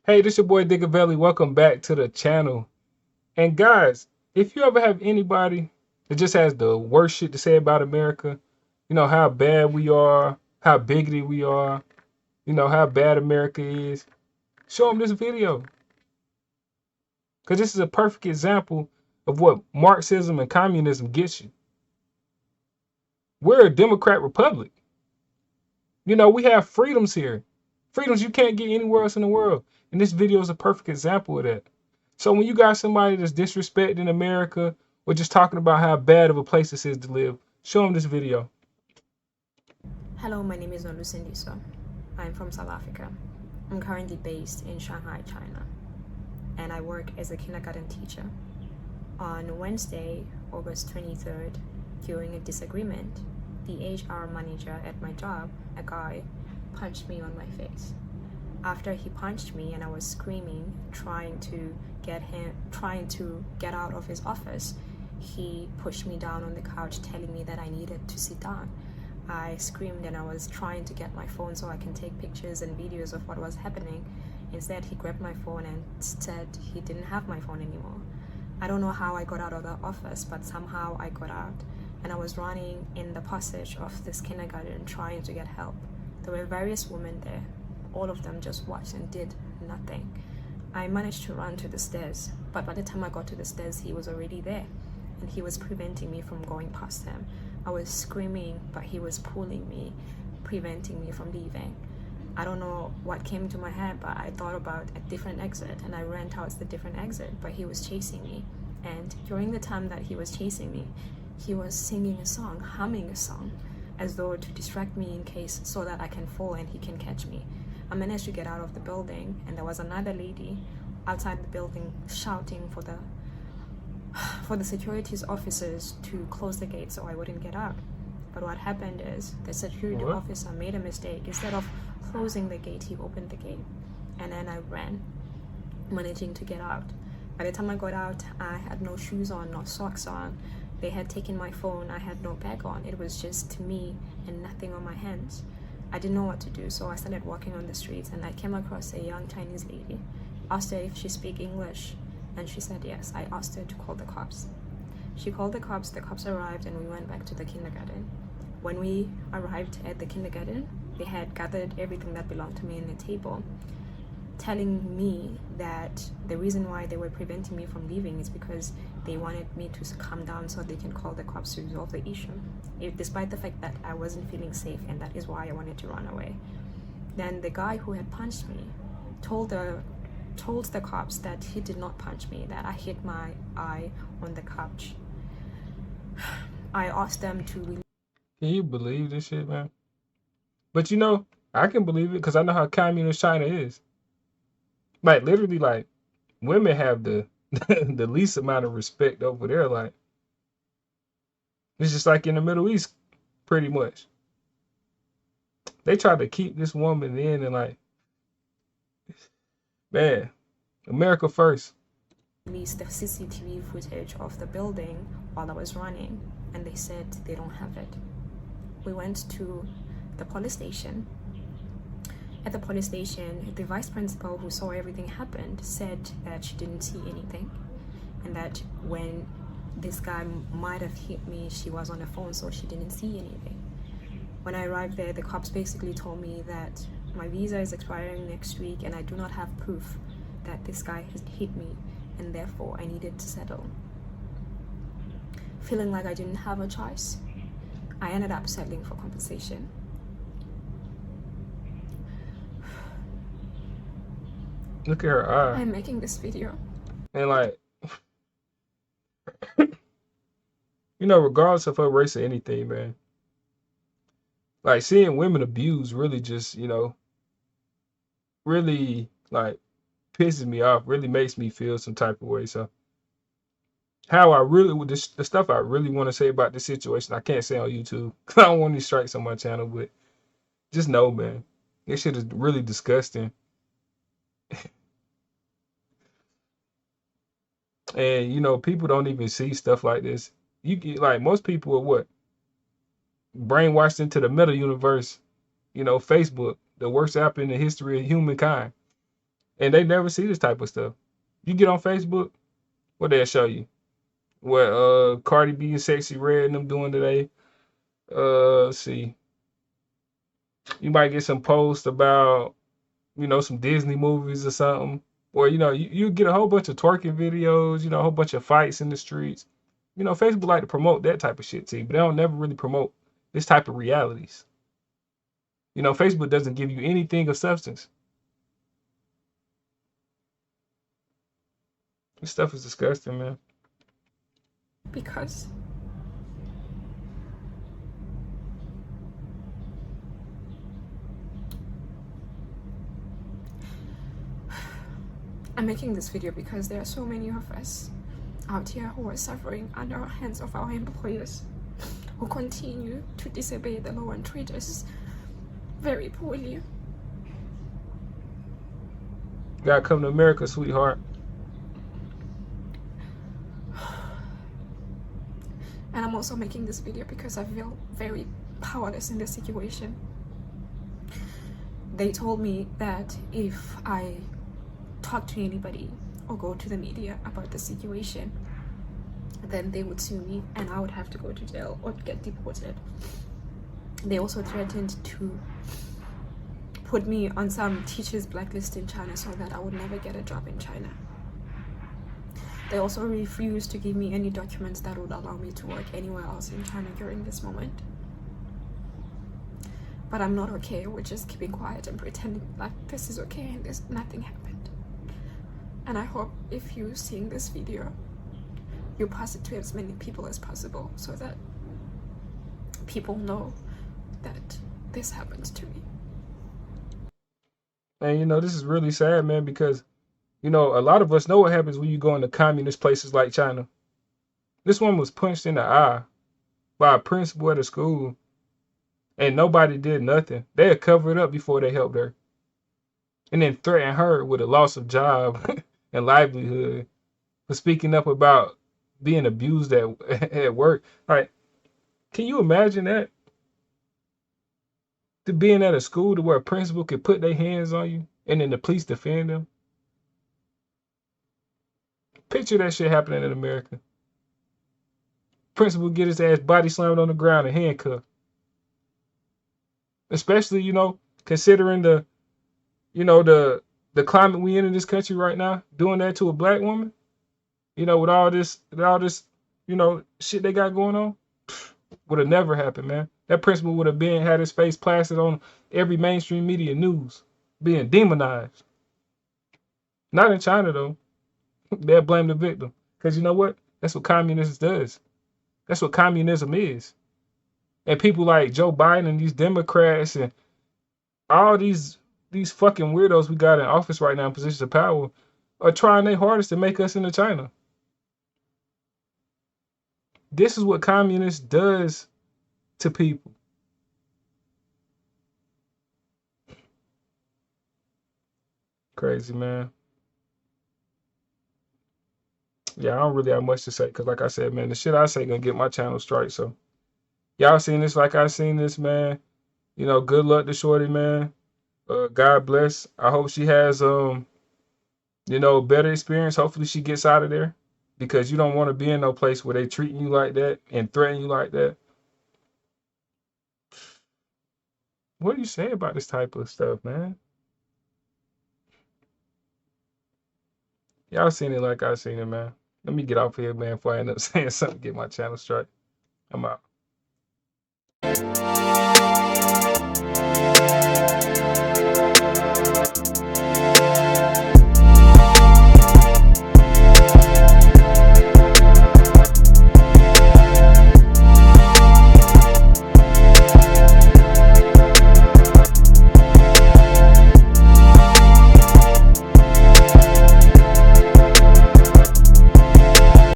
Hey, this your boy Diggaveli. Welcome back to the channel. And guys, if you ever have anybody that just has the worst shit to say about America, how bad we are, how bigoted we are, how bad America is, show them this video. Because this is a perfect example of what Marxism and communism gets you. We're a democrat republic. We have freedoms here. Freedoms you can't get anywhere else in the world. And this video is a perfect example of that. So when you got somebody that's disrespecting America or just talking about how bad of a place this is to live, show them this video. Hello, my name is Olusindiso. I'm from South Africa. I'm currently based in Shanghai, China, and I work as a kindergarten teacher. On Wednesday, August 23rd, during a disagreement, the HR manager at my job, a guy, punched me on my face. After he punched me and I was screaming, trying to get out of his office, he pushed me down on the couch, telling me that I needed to sit down. I screamed and I was trying to get my phone so I can take pictures and videos of what was happening. Instead, he grabbed my phone and said he didn't have my phone anymore. I don't know how I got out of the office, but somehow I got out, and I was running in the passage of this kindergarten trying to get help. There were various women there. All of them just watched and did nothing. I managed to run to the stairs, but by the time I got to the stairs, he was already there, and he was preventing me from going past him. I was screaming, but he was pulling me, preventing me from leaving. I don't know what came to my head, but I thought about a different exit, and I ran towards the different exit, but he was chasing me. And during the time that he was chasing me, he was singing a song, humming a song, as though to distract me in case so that I can fall and he can catch me. I managed to get out of the building, and there was another lady outside the building shouting for the securities officers to close the gate so I wouldn't get out. But what happened is the security officer made a mistake. Instead of closing the gate, he opened the gate, and then I ran, managing to get out. By the time I got out, I had no shoes on, no socks on. They had taken my phone. I had no bag on. It was just me and nothing on my hands. I didn't know what to do, so I started walking on the streets, and I came across a young Chinese lady. Asked her if she spoke English, and she said yes. I asked her to call the cops. She called the cops arrived, and we went back to the kindergarten. When we arrived at the kindergarten, they had gathered everything that belonged to me in the table, telling me that the reason why they were preventing me from leaving is because they wanted me to calm down so they can call the cops to resolve the issue, despite the fact that I wasn't feeling safe, and that is why I wanted to run away. Then the guy who had punched me told the cops that he did not punch me, that I hit my eye on the couch. I asked them to release. Can you believe this shit, man? But I can believe it because I know how communist China is. Like literally, like women have the the least amount of respect over there. Like it's just like in the Middle East, pretty much. They try to keep this woman in and like, man, America first. The CCTV footage of the building while I was running, and they said they don't have it. We went to the police station. At the police station, the vice principal who saw everything happen said that she didn't see anything, and that when this guy might have hit me, she was on the phone, so she didn't see anything. When I arrived there, the cops basically told me that my visa is expiring next week, and I do not have proof that this guy has hit me, and therefore I needed to settle. Feeling like I didn't have a choice, I ended up settling for compensation. Look at her eye. I'm making this video. And like, regardless of her race or anything, man. Like seeing women abused really just, really like pisses me off, really makes me feel some type of way. So how I really with this the stuff I really want to say about this situation, I can't say on YouTube because I don't want any strikes on my channel, but just know, man, this shit is really disgusting. And people don't even see stuff like this. You get like most people are what? Brainwashed into the meta universe, Facebook, the worst app in the history of humankind. and they never see this type of stuff. You get on Facebook, what they'll show you. What Cardi B and Sexy Red and them doing today. Let's see. You might get some posts about, some Disney movies or something. Or, you get a whole bunch of twerking videos, a whole bunch of fights in the streets. Facebook like to promote that type of shit to you, but they don't never really promote this type of realities. Facebook doesn't give you anything of substance. This stuff is disgusting, man. Because I'm making this video because there are so many of us out here who are suffering under the hands of our employers, who continue to disobey the law and treat us very poorly. You gotta come to America, sweetheart. And I'm also making this video because I feel very powerless in this situation. They told me that if I talk to anybody or go to the media about the situation, then they would sue me and I would have to go to jail or get deported. They also threatened to put me on some teachers blacklist in China so that I would never get a job in China. They also refused to give me any documents that would allow me to work anywhere else in China during this moment. But I'm not okay with just keeping quiet and pretending like this is okay and nothing happened. And I hope if you're seeing this video, you pass it to as many people as possible so that people know that this happens to me. And this is really sad, man, because a lot of us know what happens when you go into communist places like China. This woman was punched in the eye by a principal at a school, and nobody did nothing. They had covered it up before they helped her, and then threatened her with a loss of job and livelihood for speaking up about being abused at work. Like, can you imagine that? To being at a school to where a principal could put their hands on you and then the police defend them. Picture that shit happening in America. Principal get his ass body slammed on the ground and handcuffed. Especially, considering the climate we in this country right now, doing that to a black woman, with all this, shit they got going on, would have never happened, man. That principal would have had his face plastered on every mainstream media news, being demonized. Not in China though. They'll blame the victim. Because you know what? That's what communism does. That's what communism is. And people like Joe Biden and these Democrats and all these fucking weirdos we got in office right now in positions of power are trying their hardest to make us into China. This is what communists does to people. Crazy, man. Yeah, I don't really have much to say because, like I said, man, the shit I say gonna get my channel straight. So, y'all seen this like I seen this, man. Good luck to Shorty, man. God bless. I hope she has better experience. Hopefully she gets out of there because you don't want to be in no place where they treating you like that and threaten you like that. What do you say about this type of stuff, man? Y'all seen it like I seen it, man. Let me get off here, man, before I end up saying something to get my channel straight. I'm out.